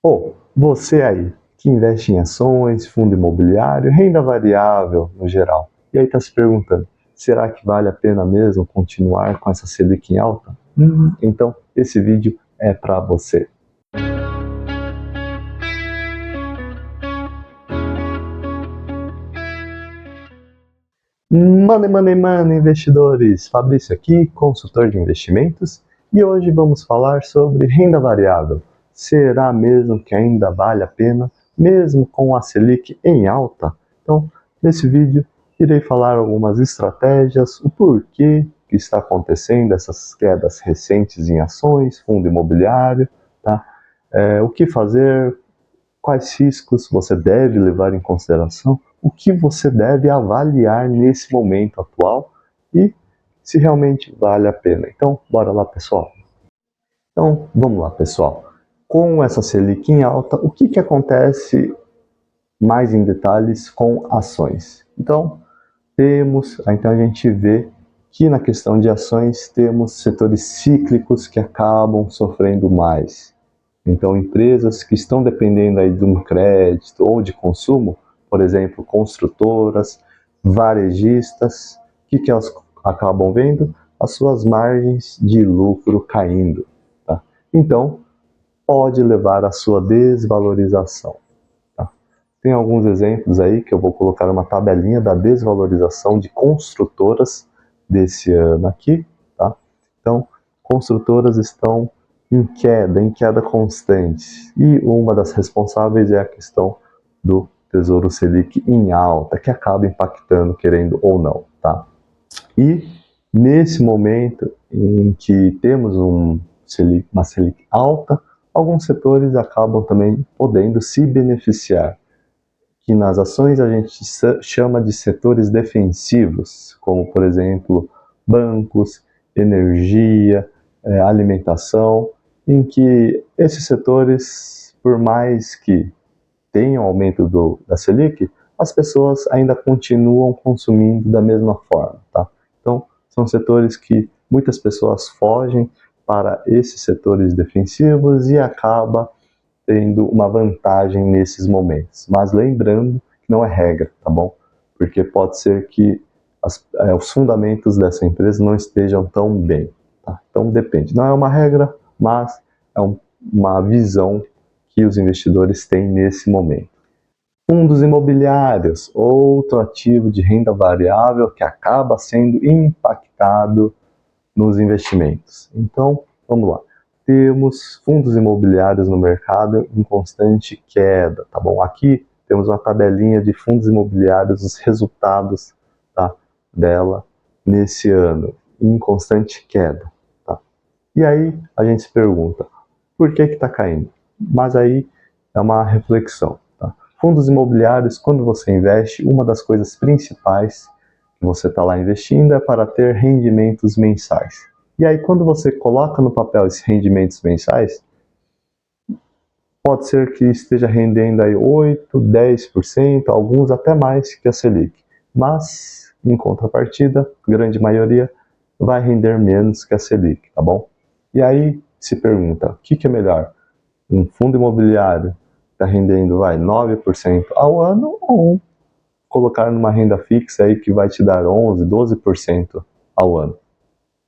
Ou você aí, que investe em ações, fundo imobiliário, renda variável no geral, e aí está se perguntando, será que vale a pena mesmo continuar com essa Selic em alta? Então, esse vídeo é para você. Money, investidores! Fabrício aqui, consultor de investimentos, e hoje vamos falar sobre renda variável. Será mesmo que ainda vale a pena, mesmo com a Selic em alta? Então, nesse vídeo, irei falar algumas estratégias, o porquê que está acontecendo essas quedas recentes em ações, fundo imobiliário, tá? O que fazer, quais riscos você deve levar em consideração, o que você deve avaliar nesse momento atual e se realmente vale a pena. Então, bora lá, pessoal. Então, vamos lá, pessoal. Com essa Selic em alta, o que acontece mais em detalhes com ações? Então, a gente vê que na questão de ações temos setores cíclicos que acabam sofrendo mais. Então, empresas que estão dependendo aí de um crédito ou de consumo, por exemplo, construtoras, varejistas, o que elas acabam vendo? As suas margens de lucro caindo. Tá? Então, pode levar à sua desvalorização. Tá? Tem alguns exemplos aí que eu vou colocar uma tabelinha da desvalorização de construtoras desse ano aqui. Tá? Então, construtoras estão em queda constante. E uma das responsáveis é a questão do Tesouro Selic em alta, que acaba impactando, querendo ou não, tá? E nesse momento em que temos uma Selic alta, alguns setores acabam também podendo se beneficiar, que nas ações a gente chama de setores defensivos, como por exemplo, bancos, energia, alimentação, em que esses setores, por mais que tenham aumento da Selic, as pessoas ainda continuam consumindo da mesma forma, tá? Então, são setores que muitas pessoas fogem para esses setores defensivos e acaba tendo uma vantagem nesses momentos. Mas lembrando que não é regra, tá bom? Porque pode ser que os fundamentos dessa empresa não estejam tão bem. Tá? Então depende. Não é uma regra, mas é uma visão que os investidores têm nesse momento. Fundos imobiliários, outro ativo de renda variável que acaba sendo impactado nos investimentos. Então, vamos lá. Temos fundos imobiliários no mercado em constante queda, tá bom? Aqui temos uma tabelinha de fundos imobiliários, os resultados, tá, dela nesse ano, em constante queda, tá? E aí a gente se pergunta, por que está caindo? Mas aí é uma reflexão, tá? Fundos imobiliários, quando você investe, uma das coisas principais que você está lá investindo é para ter rendimentos mensais. E aí, quando você coloca no papel esses rendimentos mensais, pode ser que esteja rendendo aí 8%, 10%, alguns até mais que a Selic. Mas, em contrapartida, a grande maioria vai render menos que a Selic, tá bom? E aí, se pergunta, o que é melhor? Um fundo imobiliário está rendendo 9% ao ano ou colocar numa renda fixa aí que vai te dar 11%, 12% ao ano?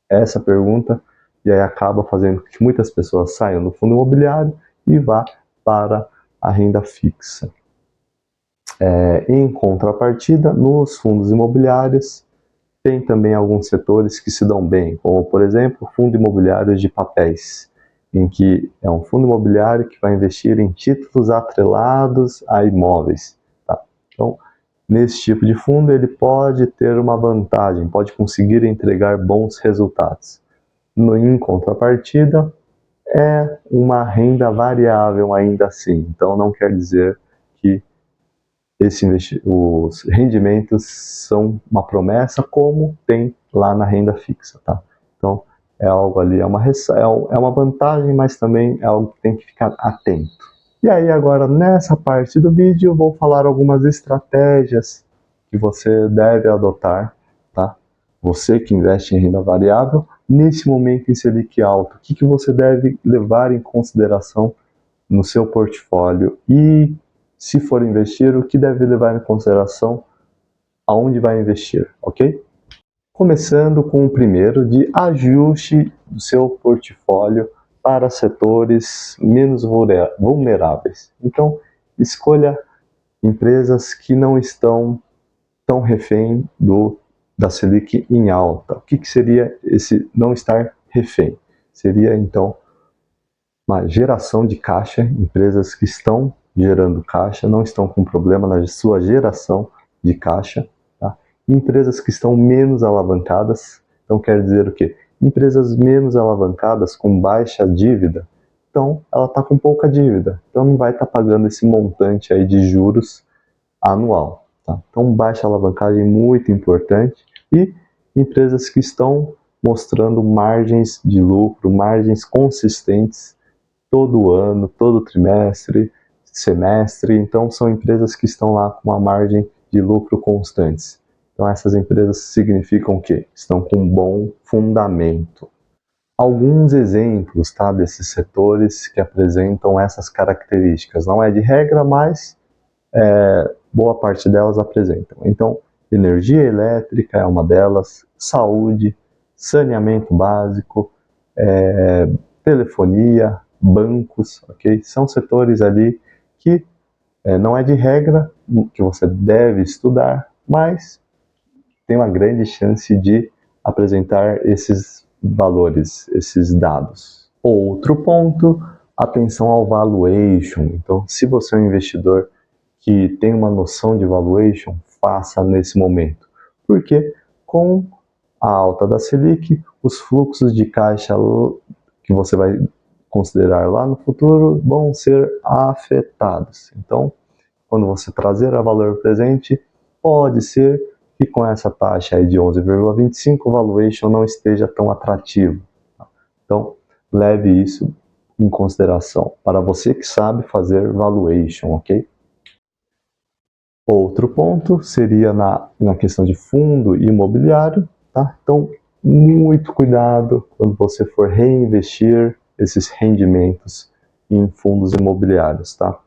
Essa pergunta, e aí acaba fazendo com que muitas pessoas saiam do fundo imobiliário e vá para a renda fixa. Em contrapartida, nos fundos imobiliários, tem também alguns setores que se dão bem, como por exemplo, fundo imobiliário de papéis, em que é um fundo imobiliário que vai investir em títulos atrelados a imóveis. Tá? Então, nesse tipo de fundo, ele pode ter uma vantagem, pode conseguir entregar bons resultados. Em contrapartida, é uma renda variável ainda assim. Então, não quer dizer que os rendimentos são uma promessa, como tem lá na renda fixa. Tá? Então, é algo ali, é uma vantagem, mas também é algo que tem que ficar atento. E aí, agora, nessa parte do vídeo, eu vou falar algumas estratégias que você deve adotar, tá? Você que investe em renda variável, nesse momento em Selic alto, o que você deve levar em consideração no seu portfólio e, se for investir, o que deve levar em consideração aonde vai investir, ok? Começando com o primeiro, de ajuste do seu portfólio para setores menos vulneráveis. Então, escolha empresas que não estão tão refém da Selic em alta. O que seria esse não estar refém? Seria, então, uma geração de caixa, empresas que estão gerando caixa, não estão com problema na sua geração de caixa. Tá? Empresas que estão menos alavancadas, então quer dizer o quê? Empresas menos alavancadas, com baixa dívida, então ela está com pouca dívida, então não vai estar pagando esse montante aí de juros anual. Tá? Então baixa alavancagem muito importante, e empresas que estão mostrando margens de lucro, margens consistentes todo ano, todo trimestre, semestre. Então são empresas que estão lá com uma margem de lucro constantes. Então essas empresas significam que estão com um bom fundamento. Alguns exemplos, tá, desses setores que apresentam essas características. Não é de regra, mas boa parte delas apresentam. Então, energia elétrica é uma delas, saúde, saneamento básico, telefonia, bancos, ok? São setores ali que não é de regra, que você deve estudar, mas tem uma grande chance de apresentar esses valores, esses dados. Outro ponto, atenção ao valuation. Então, se você é um investidor que tem uma noção de valuation, faça nesse momento. Porque com a alta da Selic, os fluxos de caixa que você vai considerar lá no futuro vão ser afetados. Então, quando você trazer a valor presente, pode ser que com essa taxa aí de 11,25 o valuation não esteja tão atrativo. Então, leve isso em consideração, para você que sabe fazer valuation, ok? Outro ponto seria na questão de fundo imobiliário, tá? Então, muito cuidado quando você for reinvestir esses rendimentos em fundos imobiliários, tá?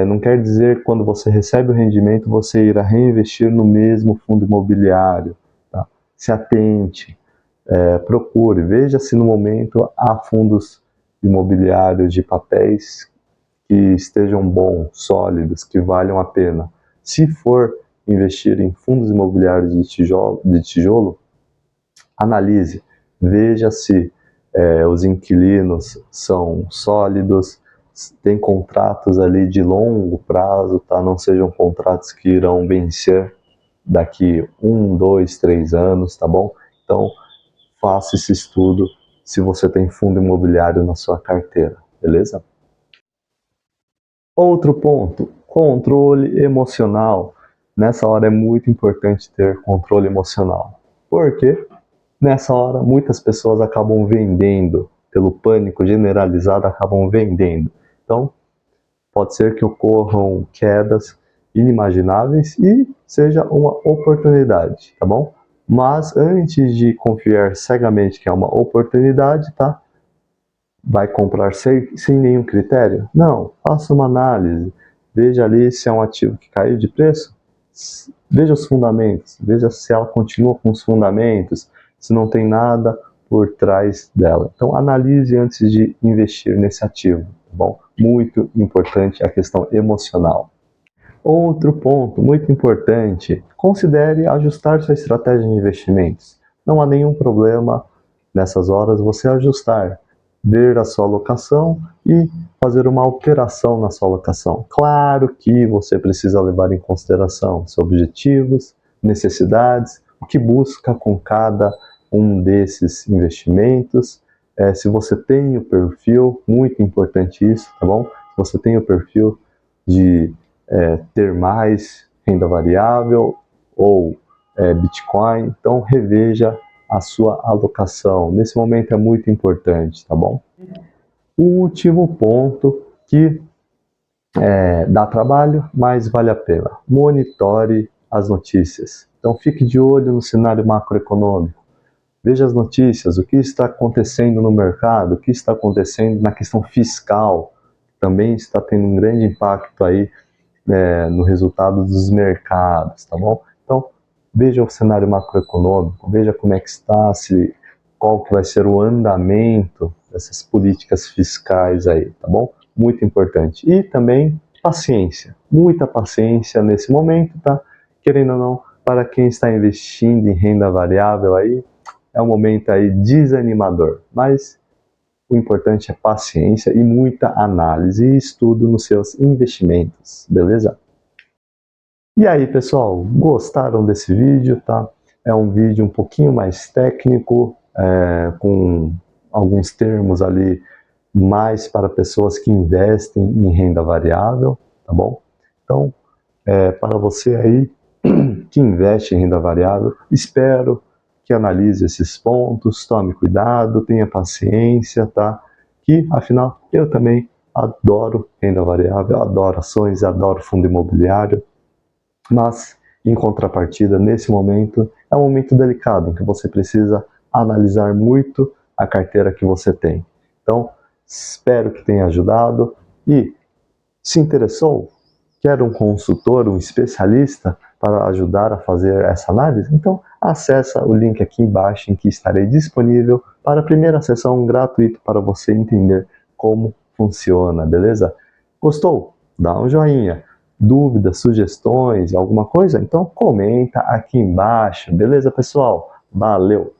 Não quer dizer que quando você recebe o rendimento, você irá reinvestir no mesmo fundo imobiliário, tá? Se atente, procure, veja se no momento há fundos imobiliários de papéis que estejam bons, sólidos, que valham a pena. Se for investir em fundos imobiliários de tijolo, analise, veja se os inquilinos são sólidos, tem contratos ali de longo prazo, tá? Não sejam contratos que irão vencer daqui 1, 2, 3 anos, tá bom? Então, faça esse estudo se você tem fundo imobiliário na sua carteira, beleza? Outro ponto, controle emocional. Nessa hora é muito importante ter controle emocional. Por quê? Nessa hora, muitas pessoas acabam vendendo, pelo pânico generalizado, acabam vendendo. Então, pode ser que ocorram quedas inimagináveis e seja uma oportunidade, tá bom? Mas antes de confiar cegamente que é uma oportunidade, tá? Vai comprar sem nenhum critério? Não, faça uma análise. Veja ali se é um ativo que caiu de preço. Veja os fundamentos, veja se ela continua com os fundamentos, se não tem nada por trás dela. Então, analise antes de investir nesse ativo, tá bom? Muito importante a questão emocional. Outro ponto muito importante, considere ajustar sua estratégia de investimentos. Não há nenhum problema nessas horas você ajustar, ver a sua alocação e fazer uma alteração na sua alocação. Claro que você precisa levar em consideração seus objetivos, necessidades, o que busca com cada um desses investimentos. Se você tem o perfil, muito importante isso, tá bom? Se você tem o perfil de ter mais renda variável ou Bitcoin, então reveja a sua alocação. Nesse momento é muito importante, tá bom? O último ponto que dá trabalho, mas vale a pena. Monitore as notícias. Então fique de olho no cenário macroeconômico. Veja as notícias, o que está acontecendo no mercado, o que está acontecendo na questão fiscal. também está tendo um grande impacto aí no resultado dos mercados, tá bom? Então, veja o cenário macroeconômico, veja como é que está, qual que vai ser o andamento dessas políticas fiscais aí, tá bom? Muito importante. E também paciência, muita paciência nesse momento, tá? Querendo ou não, para quem está investindo em renda variável aí, é um momento aí desanimador, mas o importante é paciência e muita análise e estudo nos seus investimentos, beleza? E aí, pessoal, gostaram desse vídeo, tá? É um vídeo um pouquinho mais técnico, com alguns termos ali mais para pessoas que investem em renda variável, tá bom? Então, para você aí que investe em renda variável, espero que analise esses pontos, tome cuidado, tenha paciência, tá? Que, afinal, eu também adoro renda variável, adoro ações, adoro fundo imobiliário, mas, em contrapartida, nesse momento, é um momento delicado, em que você precisa analisar muito a carteira que você tem. Então, espero que tenha ajudado e, se interessou, quer um consultor, um especialista para ajudar a fazer essa análise? Então, acesse o link aqui embaixo em que estarei disponível para a primeira sessão gratuita para você entender como funciona, beleza? Gostou? Dá um joinha. Dúvidas, sugestões, alguma coisa? Então comenta aqui embaixo, beleza, pessoal? Valeu!